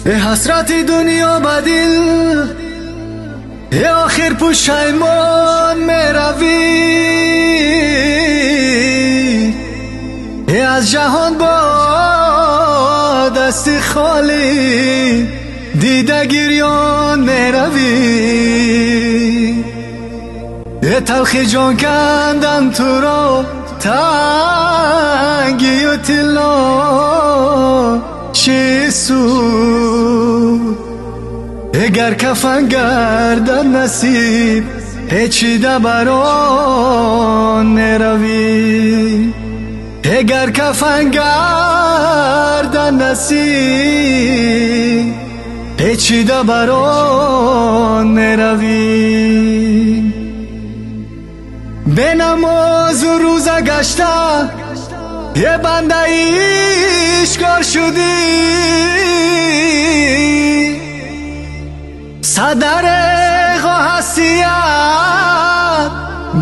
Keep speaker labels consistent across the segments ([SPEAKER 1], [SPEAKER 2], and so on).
[SPEAKER 1] حسرت دنیا بدل آخر پشیمان میروی از جهان با دست خالی دیده گریان میروی تلخی جان کندم تو را تنگی و طلا چه سود اگر کفن گردد نصیب هیچی ده بران نروی اگر کفن گردد نصیب هیچی ده بران نروی به نماز و روزه گشته یه بنده ایشکار شدی صدر حسیت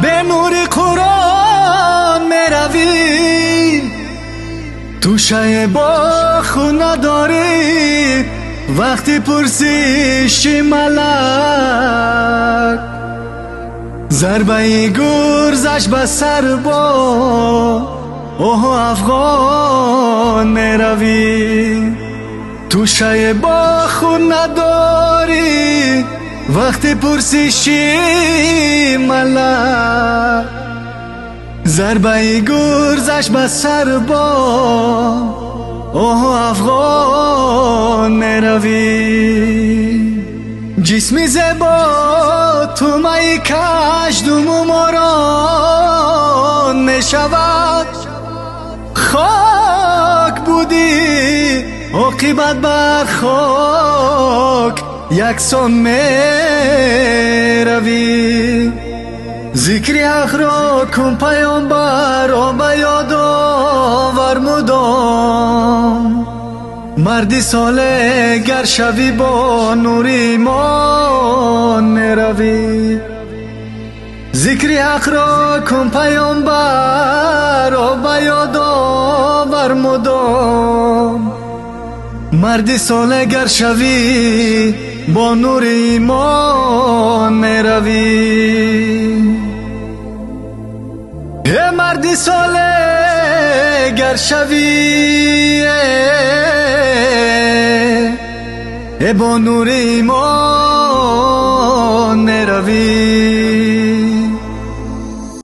[SPEAKER 1] به نور قرآن میروی تو شای باخو نداری وقتی پرسیشی ملک ضربه گرزش به سر با اوه افغان میروی تو شای باخو نداری وقتی پرسیشی ملک ضربه گرزش به سر با اوه افغان میروی جسمی زیبا تو مای کشدم و ماران میشود خاک بودی عاقبت بر خاک یکسان میروی ذکر حق را کن پیامبر را به یاد آور مدام مردی صالح گر شوی با نور ایمان میروی ذکر حق را کن پیامبر را به یاد آور مدام مردی صالح گر شوی با نور ایمان میروی مردی صالح گر شوی با نور ایمان میروی